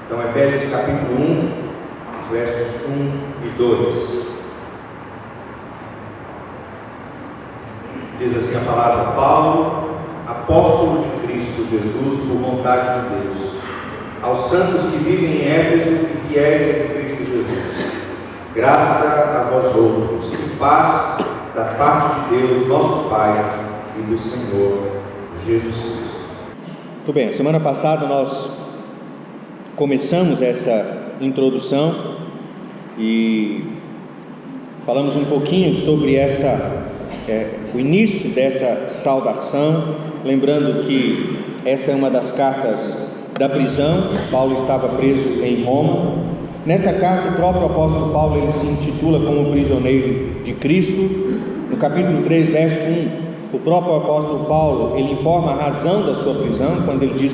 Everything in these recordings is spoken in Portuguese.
Então, Efésios capítulo 1, os versos 1 e 2. Diz assim a palavra: Paulo, apóstolo de Cristo Jesus, por vontade de Deus, aos santos que vivem em Éfeso e fiéis em Cristo Jesus, graça a vós outros e paz da parte de Deus, nosso Pai, e do Senhor Jesus Cristo. Muito bem, semana passada nós começamos essa introdução e falamos um pouquinho sobre o início dessa saudação, lembrando que essa é uma das cartas da prisão. Paulo estava preso em Roma. Nessa carta, o próprio apóstolo Paulo ele se intitula como prisioneiro de Cristo. No capítulo 3, verso 1, o próprio apóstolo Paulo ele informa a razão da sua prisão, quando ele diz: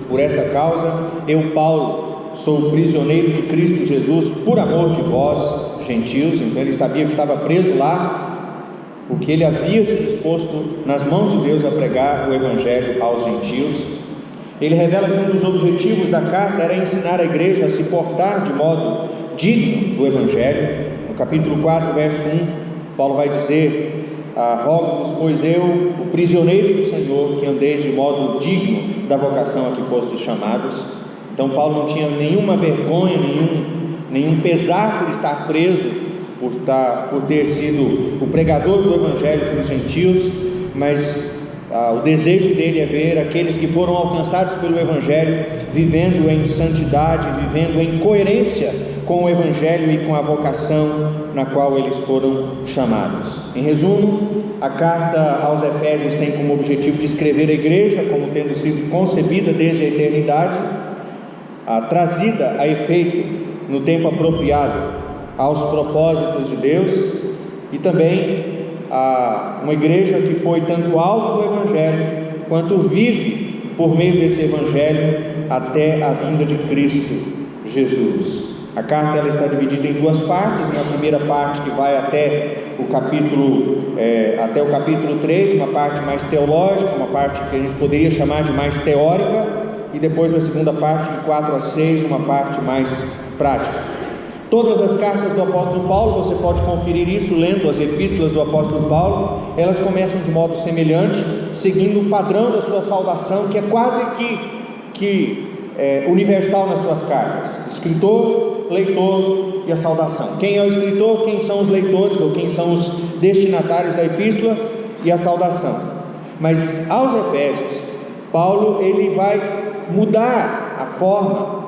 por esta causa, eu, Paulo, sou prisioneiro de Cristo Jesus, por amor de vós, gentios. Então ele sabia que estava preso lá, porque ele havia se disposto nas mãos de Deus a pregar o Evangelho aos gentios. Ele revela que um dos objetivos da carta era ensinar a igreja a se portar de modo digno do Evangelho. No capítulo 4, verso 1, Paulo vai dizer: rogo-vos, pois eu, o prisioneiro do Senhor, que andeis de modo digno da vocação a que fostes chamados. Então Paulo não tinha nenhuma vergonha, nenhum pesar por estar preso, por ter sido o pregador do Evangelho para os gentios, mas o desejo dele é ver aqueles que foram alcançados pelo Evangelho vivendo em santidade, vivendo em coerência com o Evangelho e com a vocação na qual eles foram chamados. Em resumo, a carta aos Efésios tem como objetivo descrever a igreja como tendo sido concebida desde a eternidade, trazida a efeito no tempo apropriado aos propósitos de Deus, e também uma igreja que foi tanto alvo do Evangelho, quanto vive por meio desse Evangelho até a vinda de Cristo Jesus. A carta ela está dividida em duas partes. Uma primeira parte que vai até o capítulo 3, uma parte mais teológica, uma parte que a gente poderia chamar de mais teórica, e depois a segunda parte de 4 a 6, uma parte mais prática. Todas as cartas do apóstolo Paulo, você pode conferir isso lendo as epístolas do apóstolo Paulo, elas começam de modo semelhante, seguindo o padrão da sua saudação, que é quase que universal nas suas cartas: escritor, leitor e a saudação. Quem é o escritor, quem são os leitores, ou quem são os destinatários da epístola, e a saudação. Mas aos Efésios, Paulo ele vai mudar a forma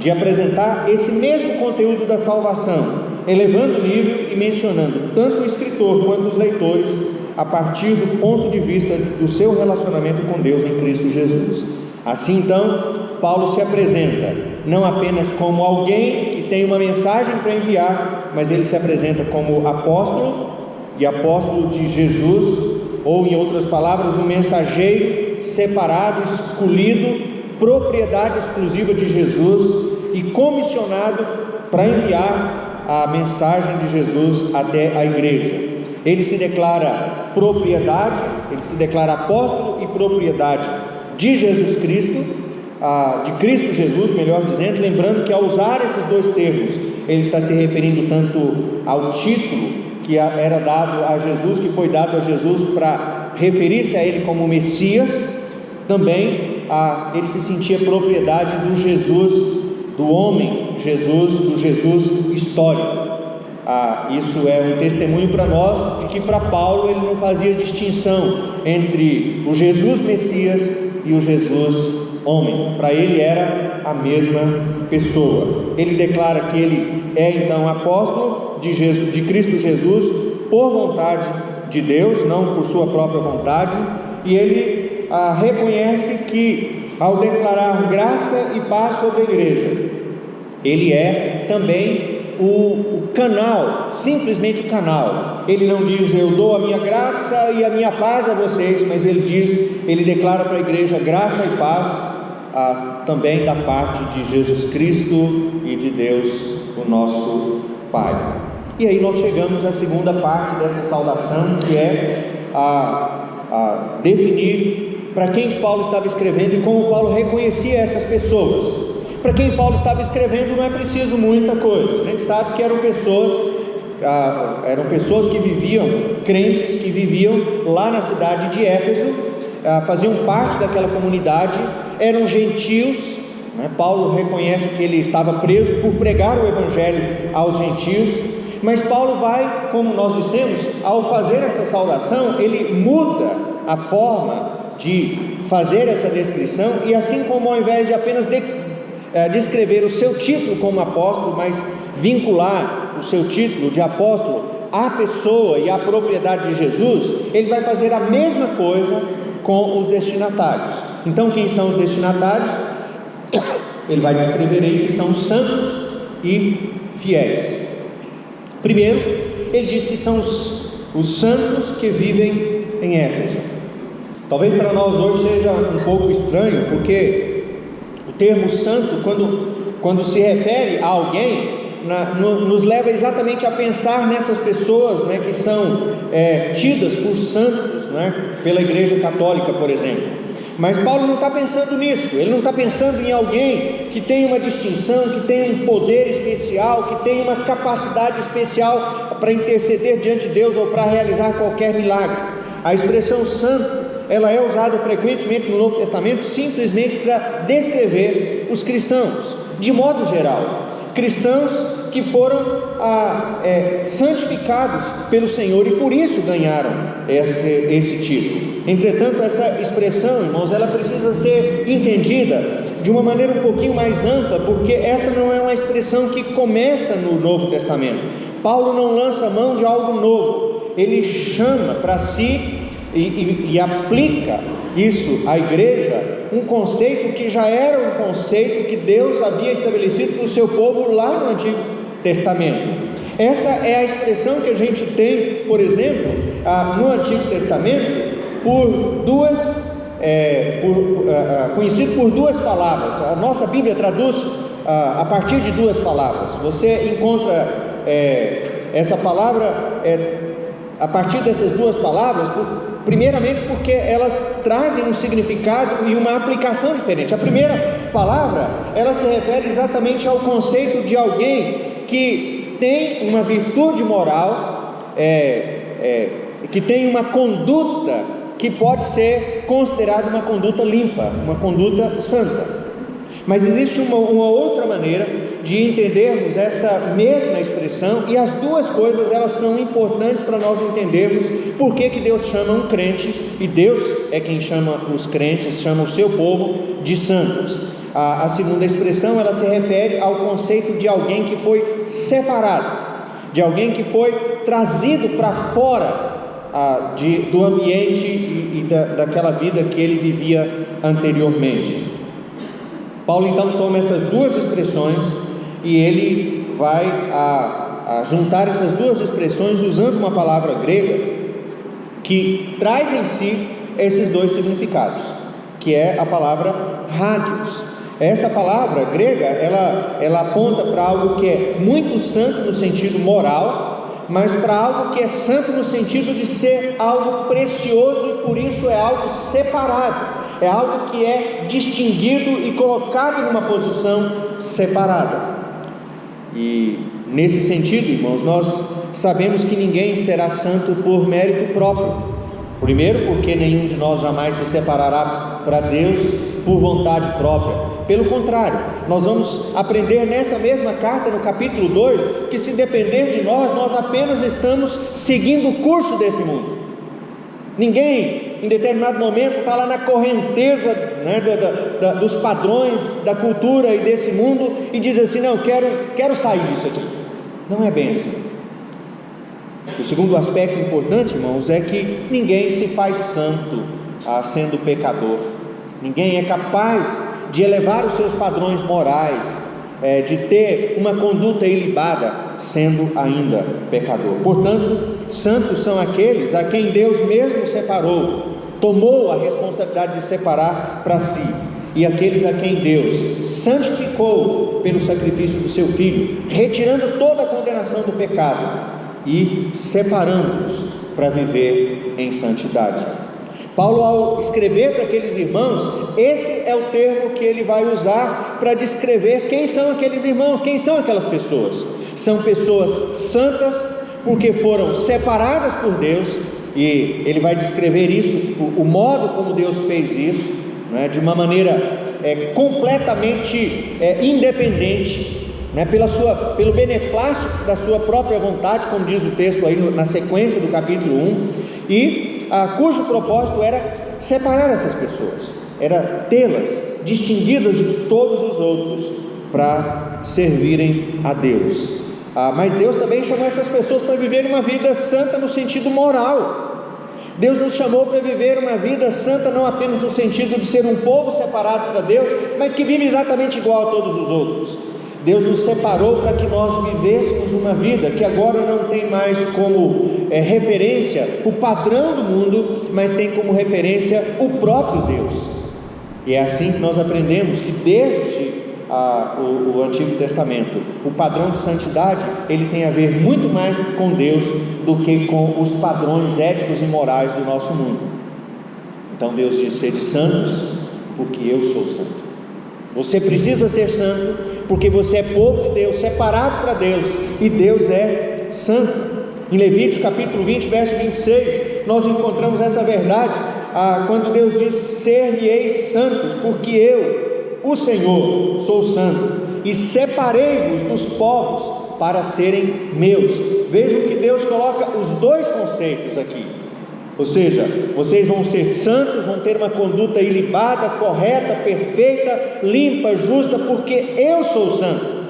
de apresentar esse mesmo conteúdo da salvação, elevando o nível e mencionando tanto o escritor quanto os leitores a partir do ponto de vista do seu relacionamento com Deus em Cristo Jesus. Assim então, Paulo se apresenta não apenas como alguém que tem uma mensagem para enviar, mas ele se apresenta como apóstolo, e apóstolo de Jesus, ou em outras palavras, um mensageiro separado, escolhido, propriedade exclusiva de Jesus e comissionado para enviar a mensagem de Jesus até a igreja. Ele se declara propriedade, ele se declara apóstolo e propriedade de Jesus Cristo, de Cristo Jesus, melhor dizendo, lembrando que ao usar esses dois termos, ele está se referindo tanto ao título que era dado a Jesus, que foi dado a Jesus para referir-se a ele como Messias, também ele se sentia propriedade do Jesus, do homem Jesus, do Jesus histórico. Isso é um testemunho para nós de que para Paulo ele não fazia distinção entre o Jesus Messias e o Jesus homem. Para ele era a mesma pessoa. Ele declara que ele é então apóstolo de Cristo Jesus por vontade de Deus, não por sua própria vontade, e ele reconhece que ao declarar graça e paz sobre a igreja, ele é também o canal, simplesmente o canal. Ele não diz: eu dou a minha graça e a minha paz a vocês, mas ele declara para a igreja graça e paz também da parte de Jesus Cristo e de Deus, o nosso Pai. E aí nós chegamos à segunda parte dessa saudação, que é definir para quem Paulo estava escrevendo e como Paulo reconhecia essas pessoas. Para quem Paulo estava escrevendo não é preciso muita coisa. A gente sabe que eram pessoas que viviam, crentes que viviam lá na cidade de Éfeso, faziam parte daquela comunidade, eram gentios, né? Paulo reconhece que ele estava preso por pregar o evangelho aos gentios, mas Paulo vai, como nós dissemos, ao fazer essa saudação, ele muda a forma de fazer essa descrição, e assim como ao invés de apenas descrever o seu título como apóstolo, mas vincular o seu título de apóstolo à pessoa e à propriedade de Jesus, ele vai fazer a mesma coisa com os destinatários. Então, quem são os destinatários? Ele vai descrever aí que são santos e fiéis. Primeiro, ele diz que são os santos que vivem em Éfeso. Talvez para nós hoje seja um pouco estranho, porque o termo santo, quando se refere a alguém, nos leva exatamente a pensar nessas pessoas, né, que são tidas por santos, né, pela Igreja Católica, por exemplo. Mas Paulo não está pensando nisso. Ele não está pensando em alguém que tem uma distinção, que tem um poder especial, que tem uma capacidade especial para interceder diante de Deus ou para realizar qualquer milagre. A expressão santo, ela é usada frequentemente no Novo Testamento simplesmente para descrever os cristãos, de modo geral. Cristãos que foram santificados pelo Senhor e por isso ganharam esse título. Entretanto, essa expressão, irmãos, ela precisa ser entendida de uma maneira um pouquinho mais ampla, porque essa não é uma expressão que começa no Novo Testamento. Paulo não lança mão de algo novo, ele chama para si e aplica isso à igreja, um conceito que já era um conceito que Deus havia estabelecido para o seu povo lá no Antigo Testamento. Essa é a expressão que a gente tem, por exemplo, no Antigo Testamento, conhecido por duas palavras. A nossa Bíblia traduz a partir de duas palavras. Você encontra essa palavra a partir dessas duas palavras, primeiramente porque elas trazem um significado e uma aplicação diferente. A primeira palavra, ela se refere exatamente ao conceito de alguém que tem uma virtude moral, que tem uma conduta que pode ser considerada uma conduta limpa, uma conduta santa. Mas existe uma outra maneira de entendermos essa mesma expressão, e as duas coisas elas são importantes para nós entendermos por que Deus chama um crente, e Deus é quem chama os crentes, chama o seu povo de santos. A segunda expressão, ela se refere ao conceito de alguém que foi separado, de alguém que foi trazido para fora do ambiente e daquela vida que ele vivia anteriormente. Paulo então toma essas duas expressões e ele vai juntar essas duas expressões usando uma palavra grega que traz em si esses dois significados, que é a palavra hagios. Essa palavra grega, ela aponta para algo que é muito santo no sentido moral, mas para algo que é santo no sentido de ser algo precioso, e por isso é algo separado, é algo que é distinguido e colocado numa posição separada. E nesse sentido, irmãos, nós sabemos que ninguém será santo por mérito próprio. Primeiro, porque nenhum de nós jamais se separará para Deus por vontade própria. Pelo contrário, nós vamos aprender nessa mesma carta, no capítulo 2, que se depender de nós apenas estamos seguindo o curso desse mundo. Ninguém, em determinado momento, está lá na correnteza, né, dos padrões da cultura e desse mundo e diz assim: não, quero sair disso aqui. Não é bem assim. O segundo aspecto importante, irmãos, é que ninguém se faz santo sendo pecador. Ninguém é capaz de elevar os seus padrões morais, de ter uma conduta ilibada, sendo ainda pecador. Portanto, santos são aqueles a quem Deus mesmo separou, tomou a responsabilidade de separar para si, e aqueles a quem Deus santificou pelo sacrifício do seu Filho, retirando toda a condenação do pecado e separando-os para viver em santidade. Paulo, ao escrever para aqueles irmãos, esse é o termo que ele vai usar para descrever quem são aqueles irmãos, quem são aquelas pessoas. São pessoas santas, porque foram separadas por Deus, e ele vai descrever isso, o modo como Deus fez isso, né, de uma maneira completamente independente, né, pelo beneplácito da sua própria vontade, como diz o texto aí na sequência do capítulo 1, e cujo propósito era separar essas pessoas, era tê-las distinguidas de todos os outros para servirem a Deus. Mas Deus também chamou essas pessoas para viverem uma vida santa no sentido moral. Deus nos chamou para viver uma vida santa não apenas no sentido de ser um povo separado para Deus, mas que vive exatamente igual a todos os outros. Deus nos separou para que nós vivêssemos uma vida que agora não tem mais como referência o padrão do mundo, mas tem como referência o próprio Deus. E é assim que nós aprendemos que desde o Antigo Testamento, o padrão de santidade, ele tem a ver muito mais com Deus do que com os padrões éticos e morais do nosso mundo. Então Deus diz: sede santos, porque eu sou santo. Você precisa ser santo, porque você é povo de Deus, separado para Deus, e Deus é santo. Em Levítico capítulo 20, verso 26, nós encontramos essa verdade, quando Deus diz: ser-me-eis santos, porque eu, o Senhor, sou santo, e separei-vos dos povos para serem meus. Vejam que Deus coloca os dois conceitos aqui, ou seja, vocês vão ser santos, vão ter uma conduta ilibada, correta, perfeita, limpa, justa, porque eu sou santo,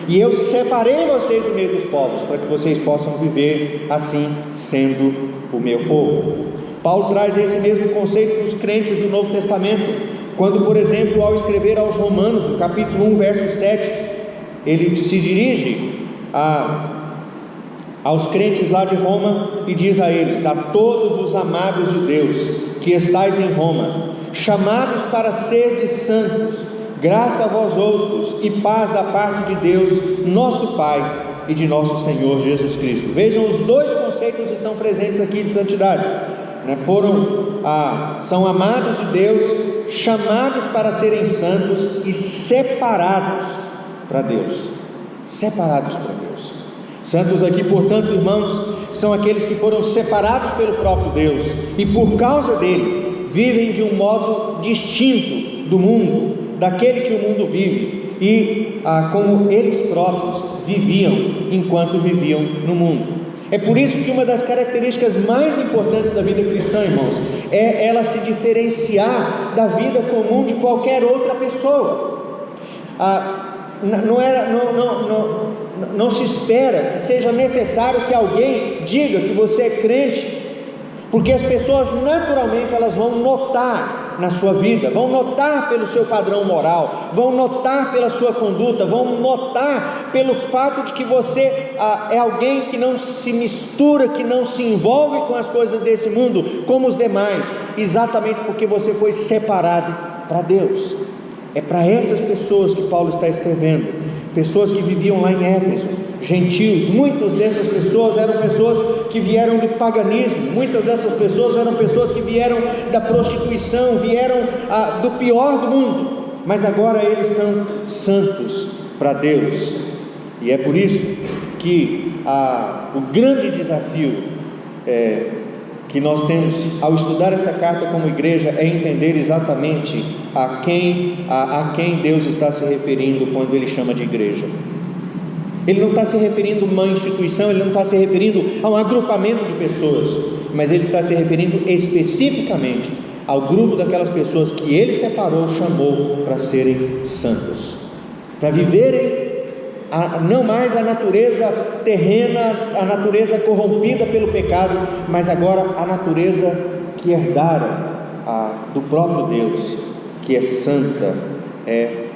e eu separei vocês do meio dos povos, para que vocês possam viver assim, sendo o meu povo. Paulo traz esse mesmo conceito dos crentes do Novo Testamento, quando, por exemplo, ao escrever aos Romanos, no capítulo 1, verso 7, ele se dirige aos crentes lá de Roma e diz a eles: a todos os amados de Deus que estáis em Roma, chamados para serdes santos, graça a vós outros e paz da parte de Deus, nosso Pai, e de nosso Senhor Jesus Cristo. Vejam, os dois conceitos estão presentes aqui de santidade, né? São amados de Deus, chamados para serem santos e separados para Deus. Separados para Deus. Santos aqui, portanto, irmãos, são aqueles que foram separados pelo próprio Deus e por causa dele vivem de um modo distinto do mundo, daquele que o mundo vive, e como eles próprios viviam enquanto viviam no mundo. É por isso que uma das características mais importantes da vida cristã, irmãos, é ela se diferenciar da vida comum de qualquer outra pessoa. Não se espera que seja necessário que alguém diga que você é crente, porque as pessoas naturalmente elas vão notar na sua vida, vão notar pelo seu padrão moral, vão notar pela sua conduta, vão notar pelo fato de que você é alguém que não se mistura, que não se envolve com as coisas desse mundo como os demais, exatamente porque você foi separado para Deus. É para essas pessoas que Paulo está escrevendo, pessoas que viviam lá em Éfeso, gentios. Muitas dessas pessoas eram pessoas que vieram do paganismo, muitas dessas pessoas eram pessoas que vieram da prostituição, vieram do pior do mundo, mas agora eles são santos para Deus. E é por isso que o grande desafio que nós temos ao estudar essa carta como igreja é entender exatamente a quem Deus está se referindo quando Ele chama de igreja. Ele não está se referindo a uma instituição, Ele não está se referindo a um agrupamento de pessoas, mas Ele está se referindo especificamente ao grupo daquelas pessoas que Ele separou, chamou para serem santos, para viverem não mais a natureza terrena, a natureza corrompida pelo pecado, mas agora a natureza que herdaram do próprio Deus, que é santa, é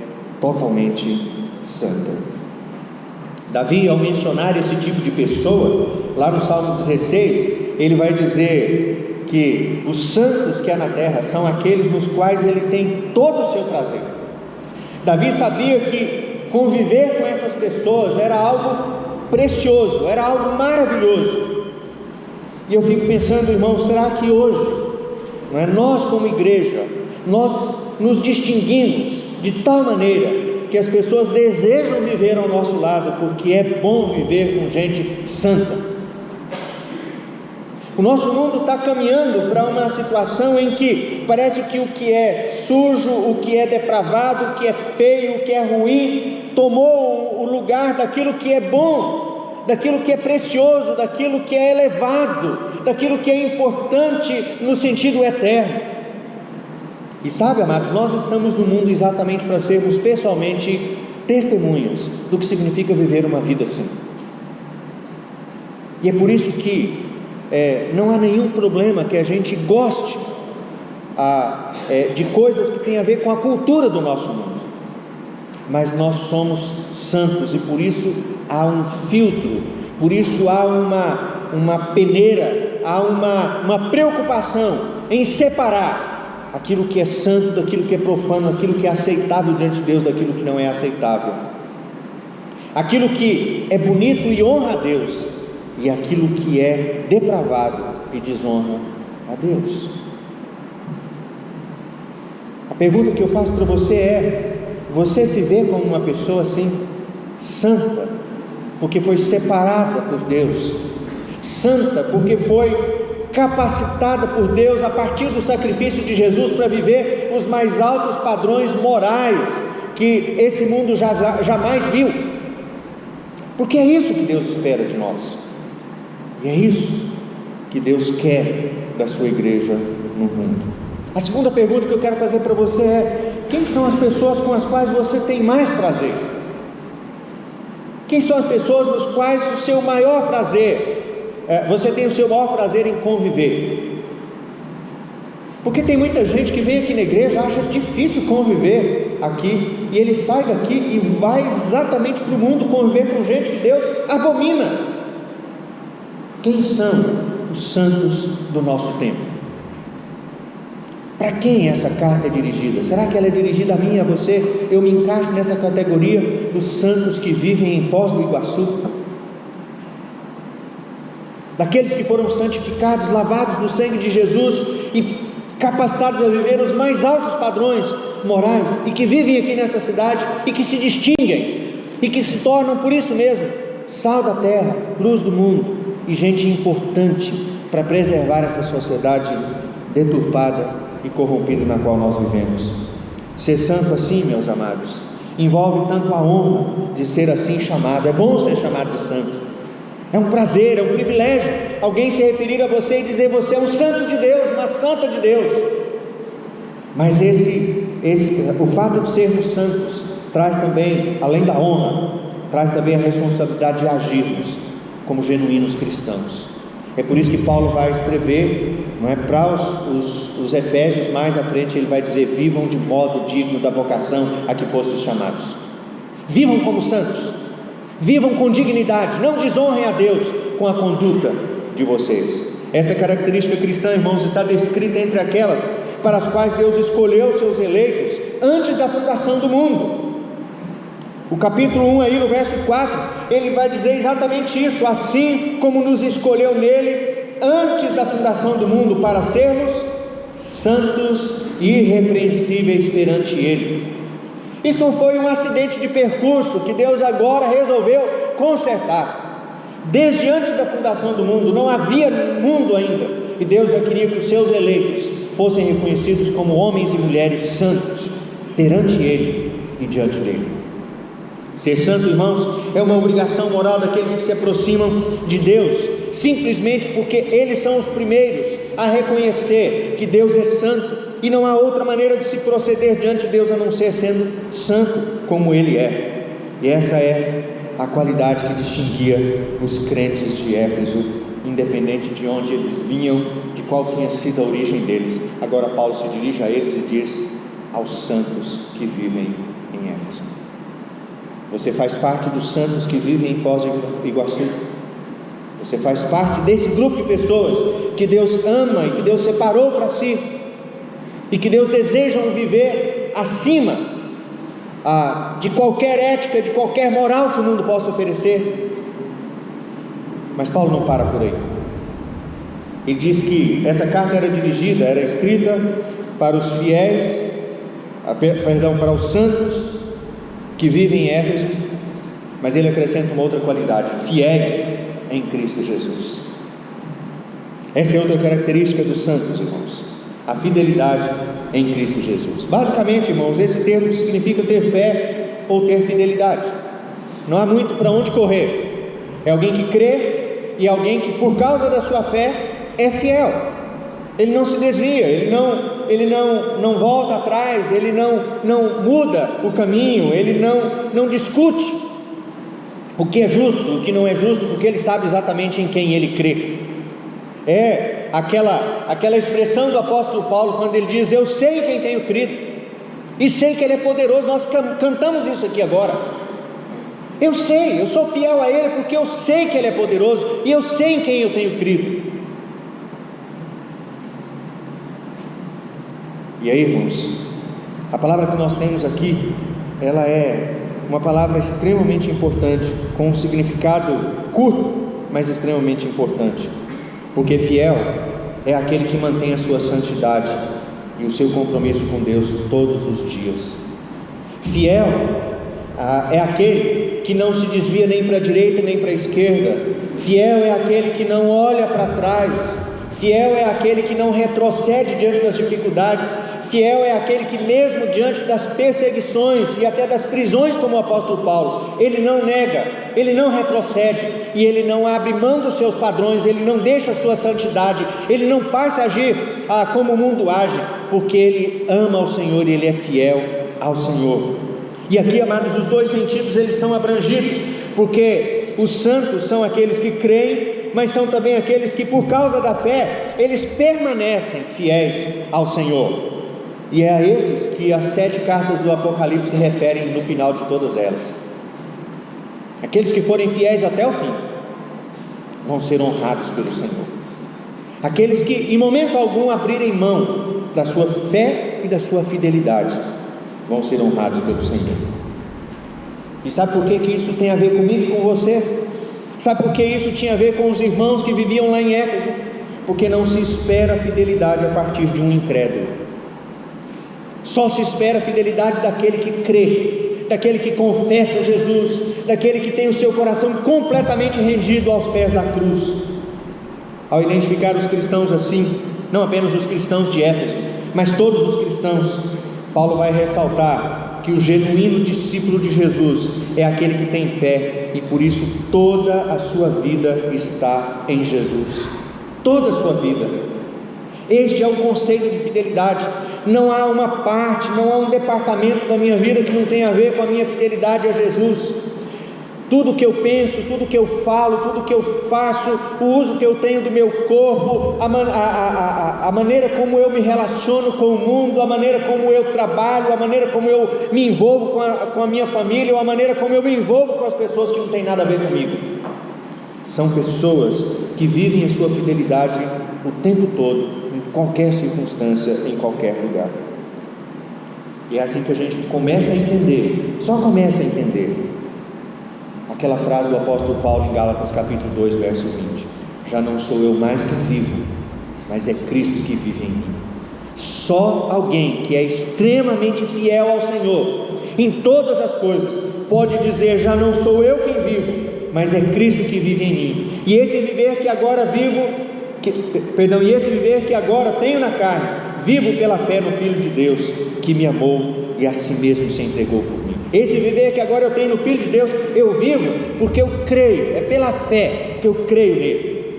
totalmente santa. Davi, ao mencionar esse tipo de pessoa, lá no Salmo 16, ele vai dizer que os santos que há na terra são aqueles nos quais ele tem todo o seu prazer. Davi sabia que conviver com essas pessoas era algo precioso, era algo maravilhoso. E eu fico pensando, irmão, será que hoje não é? Nós como igreja, nós nos distinguimos de tal maneira que as pessoas desejam viver ao nosso lado, porque é bom viver com gente santa. O nosso mundo está caminhando para uma situação em que parece que o que é sujo, o que é depravado, o que é feio, o que é ruim, tomou o lugar daquilo que é bom, daquilo que é precioso, daquilo que é elevado, daquilo que é importante no sentido eterno. E sabe, amados, nós estamos no mundo exatamente para sermos pessoalmente testemunhas do que significa viver uma vida assim. E é por isso que não há nenhum problema que a gente goste de coisas que têm a ver com a cultura do nosso mundo, mas nós somos santos e por isso há um filtro, por isso há uma peneira, há uma preocupação em separar aquilo que é santo daquilo que é profano, aquilo que é aceitável diante de Deus daquilo que não é aceitável, aquilo que é bonito e honra a Deus e aquilo que é depravado e desonra a Deus. A pergunta que eu faço para você é: você se vê como uma pessoa assim, santa, porque foi separada por Deus, santa porque foi capacitada por Deus a partir do sacrifício de Jesus para viver os mais altos padrões morais que esse mundo jamais viu? Porque é isso que Deus espera de nós. E é isso que Deus quer da sua igreja no mundo. A segunda pergunta que eu quero fazer para você é: quem são as pessoas com as quais você tem mais prazer? Quem são as pessoas nos quais o seu maior prazer, você tem o seu maior prazer em conviver? Porque tem muita gente que vem aqui na igreja, acha difícil conviver aqui, e ele sai daqui e vai exatamente para o mundo conviver com gente que Deus abomina. Quem são os santos do nosso tempo? Para quem essa carta é dirigida? Será que ela é dirigida a mim e a você? Eu me encaixo nessa categoria dos santos que vivem em Foz do Iguaçu? Daqueles que foram santificados, lavados no sangue de Jesus e capacitados a viver os mais altos padrões morais e que vivem aqui nessa cidade e que se distinguem e que se tornam, por isso mesmo, sal da terra, luz do mundo e gente importante para preservar essa sociedade deturpada e corrompida na qual nós vivemos. Ser santo assim, meus amados, envolve tanto a honra de ser assim chamado. É bom ser chamado de santo, é um prazer, é um privilégio alguém se referir a você e dizer: você é um santo de Deus, uma santa de Deus. Mas o fato de sermos santos traz também, além da honra, traz também a responsabilidade de agirmos como genuínos cristãos. É por isso que Paulo vai escrever, não é, para os Efésios mais à frente, ele vai dizer: vivam de modo digno da vocação a que fostes chamados. Vivam como santos, vivam com dignidade, não desonrem a Deus com a conduta de vocês. Essa característica cristã, irmãos, está descrita entre aquelas para as quais Deus escolheu seus eleitos antes da fundação do mundo. O capítulo 1 aí no verso 4, ele vai dizer exatamente isso: assim como nos escolheu nele antes da fundação do mundo para sermos santos e irrepreensíveis perante ele. Isso não foi um acidente de percurso que Deus agora resolveu consertar. Desde antes da fundação do mundo não havia mundo ainda, e Deus já queria que os seus eleitos fossem reconhecidos como homens e mulheres santos perante ele e diante dele. Ser santo, irmãos, é uma obrigação moral daqueles que se aproximam de Deus, simplesmente porque eles são os primeiros a reconhecer que Deus é santo, e não há outra maneira de se proceder diante de Deus a não ser sendo santo como Ele é. E essa é a qualidade que distinguia os crentes de Éfeso, independente de onde eles vinham, de qual tinha sido a origem deles. Agora Paulo se dirige a eles e diz: aos santos que vivem em Éfeso. Você faz parte dos santos que vivem em Foz do Iguaçu. Você faz parte desse grupo de pessoas que Deus ama e que Deus separou para si, e que Deus deseja viver acima de qualquer ética, de qualquer moral que o mundo possa oferecer. Mas Paulo não para por aí. Ele diz que essa carta era escrita para os fiéis, para os santos que vivem em Éfeso, mas ele acrescenta uma outra qualidade: fiéis em Cristo Jesus. Essa é outra característica dos santos, irmãos, a fidelidade em Cristo Jesus. Basicamente, irmãos, esse termo significa ter fé ou ter fidelidade. Não há muito para onde correr. É alguém que crê e alguém que, por causa da sua fé, é fiel. Ele não se desvia, ele não volta atrás, ele não muda o caminho, ele não discute o que é justo, o que não é justo, porque ele sabe exatamente em quem ele crê. É aquela expressão do apóstolo Paulo, quando ele diz: eu sei em quem tenho crido, e sei que ele é poderoso. Nós cantamos isso aqui agora. Eu sei, eu sou fiel a ele, porque eu sei que ele é poderoso, e eu sei em quem eu tenho crido. E aí, irmãos, a palavra que nós temos aqui, ela é uma palavra extremamente importante, com um significado curto, mas extremamente importante. Porque fiel é aquele que mantém a sua santidade e o seu compromisso com Deus todos os dias. Fiel é aquele que não se desvia nem para a direita nem para a esquerda. Fiel é aquele que não olha para trás. Fiel é aquele que não retrocede diante das dificuldades. Fiel é aquele que, mesmo diante das perseguições e até das prisões, como o apóstolo Paulo, ele não nega, ele não retrocede, e ele não abre mão dos seus padrões, ele não deixa a sua santidade, ele não passa a agir como o mundo age, porque ele ama ao Senhor e ele é fiel ao Senhor. E aqui, amados, os dois sentidos eles são abrangidos, porque os santos são aqueles que creem, mas são também aqueles que, por causa da fé, eles permanecem fiéis ao Senhor. E é a esses que as 7 cartas do Apocalipse se referem no final de todas elas. Aqueles que forem fiéis até o fim vão ser honrados pelo Senhor. Aqueles que em momento algum abrirem mão da sua fé e da sua fidelidade vão ser honrados pelo Senhor. E sabe por que isso tem a ver comigo e com você? Sabe por que isso tinha a ver com os irmãos que viviam lá em Éfeso? Porque não se espera a fidelidade a partir de um incrédulo. Só se espera a fidelidade daquele que crê, daquele que confessa Jesus, daquele que tem o seu coração completamente rendido aos pés da cruz. Ao identificar os cristãos assim, não apenas os cristãos de Éfeso, mas todos os cristãos, Paulo vai ressaltar que o genuíno discípulo de Jesus é aquele que tem fé e por isso toda a sua vida está em Jesus. Toda a sua vida. Este é o conceito de fidelidade. Não há uma parte, não há um departamento da minha vida que não tenha a ver com a minha fidelidade a Jesus. Tudo que eu penso, tudo que eu falo, tudo que eu faço, o uso que eu tenho do meu corpo, a maneira como eu me relaciono com o mundo, a maneira como eu trabalho, a maneira como eu me envolvo com a minha família, ou a maneira como eu me envolvo com as pessoas que não tem nada a ver comigo. São pessoas que vivem a sua fidelidade o tempo todo, em qualquer circunstância, em qualquer lugar. E é assim que a gente começa a entender, só começa a entender aquela frase do apóstolo Paulo em Gálatas capítulo 2, verso 20: já não sou eu mais que vivo, mas é Cristo que vive em mim. Só alguém que é extremamente fiel ao Senhor em todas as coisas pode dizer: já não sou eu quem vivo, mas é Cristo que vive em mim. E esse viver que agora e esse viver que agora tenho na carne, vivo pela fé no Filho de Deus, que me amou e a si mesmo se entregou por mim. Esse viver que agora eu tenho no Filho de Deus, eu vivo porque eu creio, é pela fé que eu creio nele.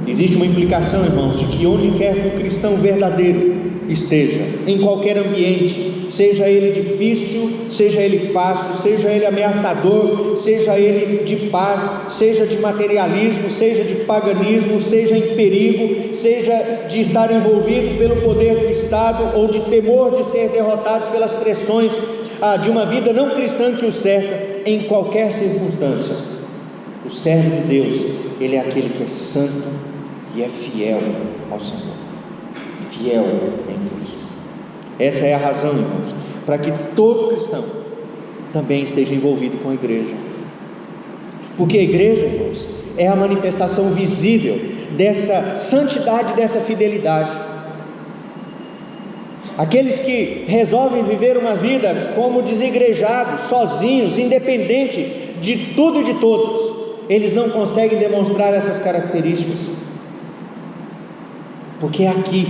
Existe uma implicação, irmãos, de que onde quer que o cristão verdadeiro esteja, em qualquer ambiente, seja ele difícil, seja ele fácil, seja ele ameaçador, seja ele de paz, seja de materialismo, seja de paganismo, seja em perigo, seja de estar envolvido pelo poder do Estado ou de temor de ser derrotado pelas pressões de uma vida não cristã que o cerca, em qualquer circunstância, o servo de Deus, ele é aquele que é santo e é fiel ao Senhor, fiel em Cristo. Essa é a razão, irmãos, para que todo cristão também esteja envolvido com a igreja. Porque a igreja, irmãos, é a manifestação visível dessa santidade, dessa fidelidade. Aqueles que resolvem viver uma vida como desigrejados, sozinhos, independentes de tudo e de todos, eles não conseguem demonstrar essas características, porque é aqui,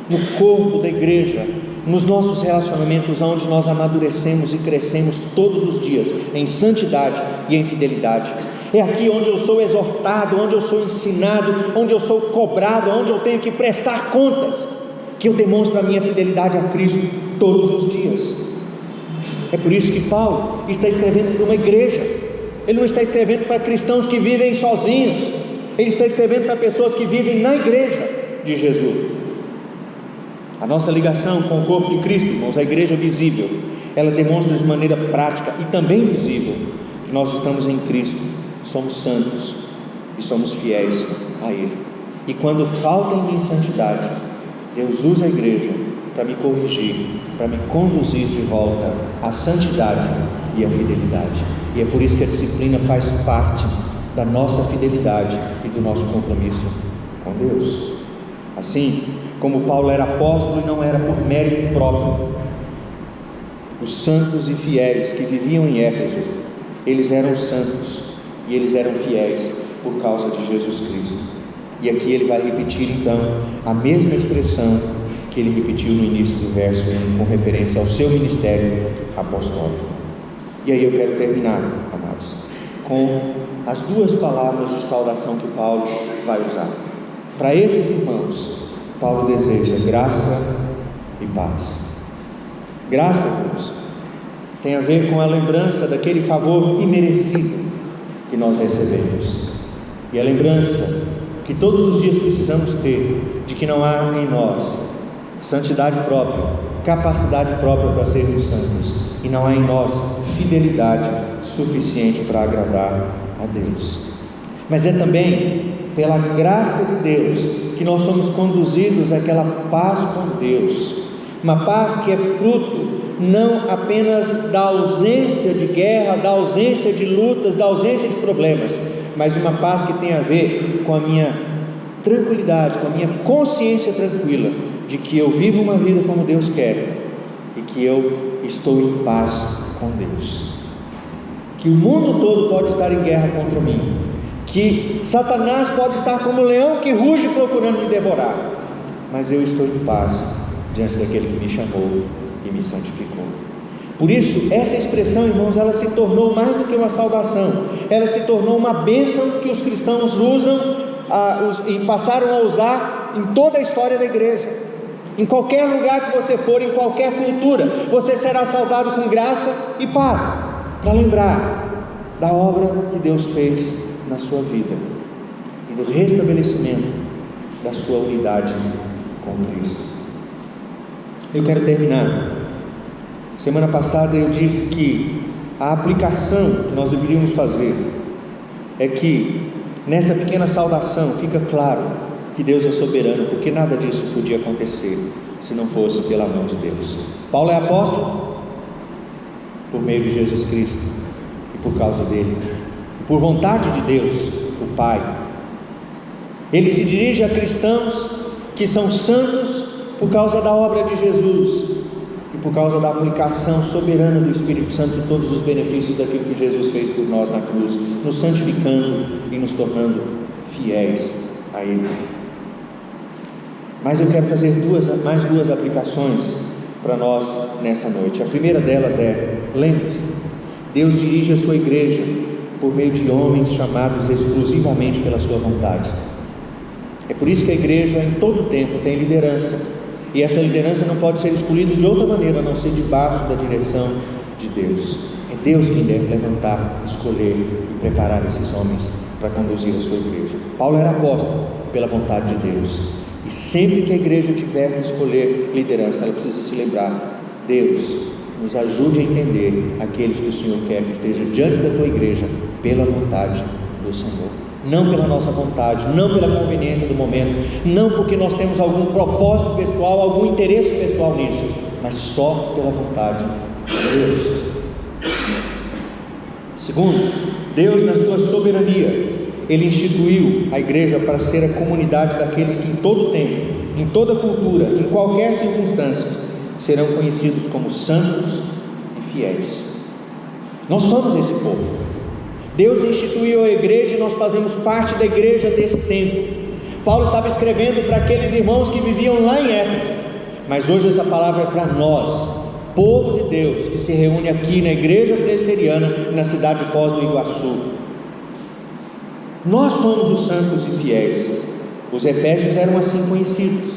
no corpo da igreja, nos nossos relacionamentos, onde nós amadurecemos e crescemos todos os dias em santidade e em fidelidade. É aqui onde eu sou exortado, onde eu sou ensinado, onde eu sou cobrado, onde eu tenho que prestar contas, que eu demonstro a minha fidelidade a Cristo todos os dias. É por isso que Paulo está escrevendo para uma igreja. Ele não está escrevendo para cristãos que vivem sozinhos, ele está escrevendo para pessoas que vivem na igreja de Jesus. A nossa ligação com o corpo de Cristo, irmãos, a igreja visível, ela demonstra de maneira prática e também visível que nós estamos em Cristo, somos santos e somos fiéis a Ele. E quando falta em mim santidade, Deus usa a igreja para me corrigir, para me conduzir de volta à santidade e à fidelidade. E é por isso que a disciplina faz parte da nossa fidelidade e do nosso compromisso com Deus. Assim como Paulo era apóstolo e não era por mérito próprio, os santos e fiéis que viviam em Éfeso, eles eram santos e eles eram fiéis por causa de Jesus Cristo. E aqui ele vai repetir então a mesma expressão que ele repetiu no início do verso, com referência ao seu ministério apostólico. E aí eu quero terminar, amados, com as duas palavras de saudação que Paulo vai usar. Para esses irmãos, Paulo deseja graça e paz. Graça, irmãos, tem a ver com a lembrança daquele favor imerecido que nós recebemos, e a lembrança que todos os dias precisamos ter de que não há em nós santidade própria, capacidade própria para sermos santos, e não há em nós fidelidade suficiente para agradar a Deus. Mas é também pela graça de Deus que nós somos conduzidos àquela paz com Deus, uma paz que é fruto não apenas da ausência de guerra, da ausência de lutas, da ausência de problemas, mas uma paz que tem a ver com a minha tranquilidade, com a minha consciência tranquila de que eu vivo uma vida como Deus quer e que eu estou em paz com Deus. Que o mundo todo pode estar em guerra contra mim, que Satanás pode estar como um leão que ruge procurando me devorar, mas eu estou em paz diante daquele que me chamou e me santificou. Por isso, essa expressão, irmãos, ela se tornou mais do que uma saudação, ela se tornou uma bênção que os cristãos usam e passaram a usar em toda a história da igreja. Em qualquer lugar que você for, em qualquer cultura, você será saudado com graça e paz, para lembrar da obra que Deus fez na sua vida e do restabelecimento da sua unidade com Cristo. Eu quero terminar. Semana passada eu disse que a aplicação que nós deveríamos fazer é que nessa pequena saudação fica claro que Deus é soberano, porque nada disso podia acontecer se não fosse pela mão de Deus. Paulo é apóstolo por meio de Jesus Cristo e por causa dele, e por vontade de Deus, o Pai. Ele se dirige a cristãos que são santos por causa da obra de Jesus e por causa da aplicação soberana do Espírito Santo de todos os benefícios daquilo que Jesus fez por nós na cruz, nos santificando e nos tornando fiéis a Ele. Mas eu quero fazer mais duas aplicações para nós nessa noite. A primeira delas é: lembre-se, Deus dirige a sua igreja por meio de homens chamados exclusivamente pela sua vontade. É por isso que a igreja em todo tempo tem liderança, e essa liderança não pode ser escolhida de outra maneira a não ser debaixo da direção de Deus. É Deus quem deve levantar, escolher e preparar esses homens para conduzir a sua igreja. Paulo era apóstolo pela vontade de Deus, e sempre que a igreja tiver que escolher liderança, ela precisa se lembrar: Deus, nos ajude a entender aqueles que o Senhor quer que esteja diante da tua igreja pela vontade do Senhor, não pela nossa vontade, não pela conveniência do momento, não porque nós temos algum propósito pessoal, algum interesse pessoal nisso, mas só pela vontade de Deus. Segundo, Deus, na sua soberania, Ele instituiu a igreja para ser a comunidade daqueles que em todo tempo, em toda cultura, em qualquer circunstância, serão conhecidos como santos e fiéis. Nós somos esse povo. Deus instituiu a igreja e nós fazemos parte da igreja desse tempo. Paulo estava escrevendo para aqueles irmãos que viviam lá em Éfeso, mas hoje essa palavra é para nós, povo de Deus, que se reúne aqui na igreja presbiteriana, na cidade de Foz do Iguaçu. Nós somos os santos e fiéis. Os efésios eram assim conhecidos.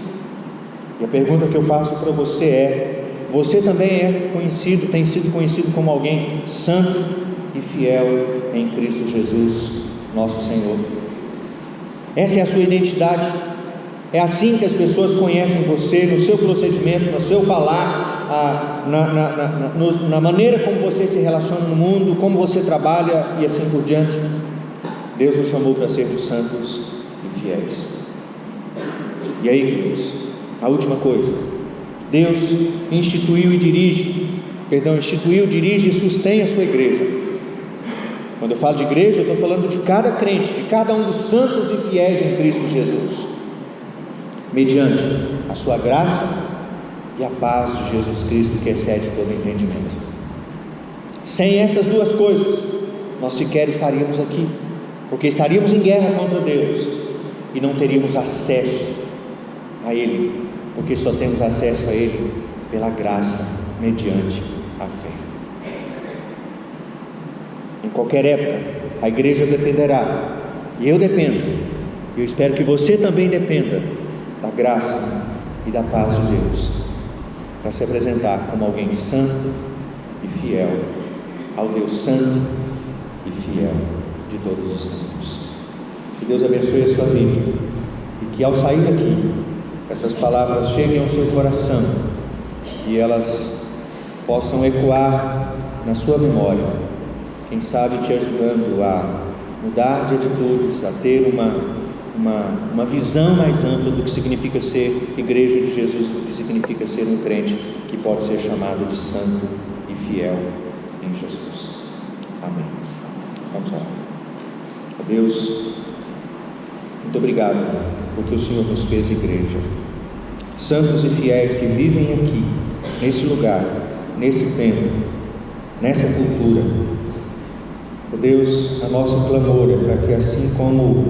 E a pergunta que eu faço para você é: você também é conhecido, tem sido conhecido como alguém santo e fiel em Cristo Jesus, nosso Senhor? Essa é a sua identidade? É assim que as pessoas conhecem você, no seu procedimento, no seu falar, na maneira como você se relaciona no mundo, como você trabalha e assim por diante? Deus nos chamou para sermos santos e fiéis. E aí, queridos, a última coisa: Deus instituiu, dirige e sustém a sua igreja. Quando eu falo de igreja, eu estou falando de cada crente, de cada um dos santos e fiéis em Cristo Jesus, mediante a sua graça e a paz de Jesus Cristo, que excede todo entendimento. Sem essas duas coisas, nós sequer estaríamos aqui, porque estaríamos em guerra contra Deus e não teríamos acesso a Ele, porque só temos acesso a Ele pela graça, mediante a fé. Em qualquer época, a igreja dependerá, e eu dependo, e eu espero que você também dependa da graça e da paz de Deus, para se apresentar como alguém santo e fiel ao Deus santo e fiel de todos os tempos. Que Deus abençoe a sua vida, e que ao sair daqui, essas palavras cheguem ao seu coração e elas possam ecoar na sua memória, quem sabe te ajudando a mudar de atitudes, a ter uma visão mais ampla do que significa ser igreja de Jesus, do que significa ser um crente que pode ser chamado de santo e fiel em Jesus. Amém. Vamos orar. Deus, muito obrigado, porque o Senhor nos fez igreja, santos e fiéis que vivem aqui, nesse lugar, nesse tempo, nessa cultura. Deus, a nossa clamor é para que, assim como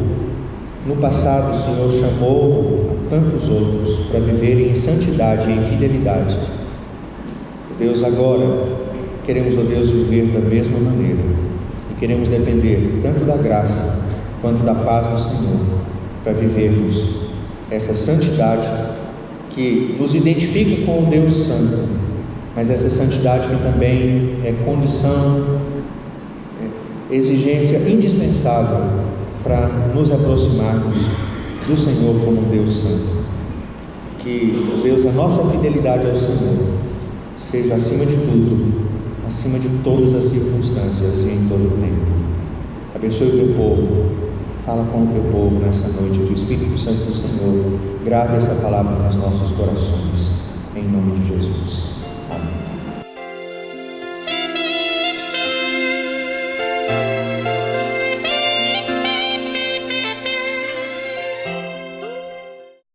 no passado o Senhor chamou a tantos outros para viverem em santidade e em fidelidade, Deus, agora queremos, ó Deus, viver da mesma maneira, e queremos depender tanto da graça quanto da paz do Senhor, para vivermos essa santidade que nos identifica com o Deus Santo, mas essa santidade que também é condição, exigência indispensável para nos aproximarmos do Senhor como Deus Santo. Que, Deus, a nossa fidelidade ao Senhor seja acima de tudo, acima de todas as circunstâncias e em todo o tempo. Abençoe o teu povo, fala com o teu povo nessa noite, que o Espírito Santo do Senhor grave essa palavra nos nossos corações, em nome de Jesus.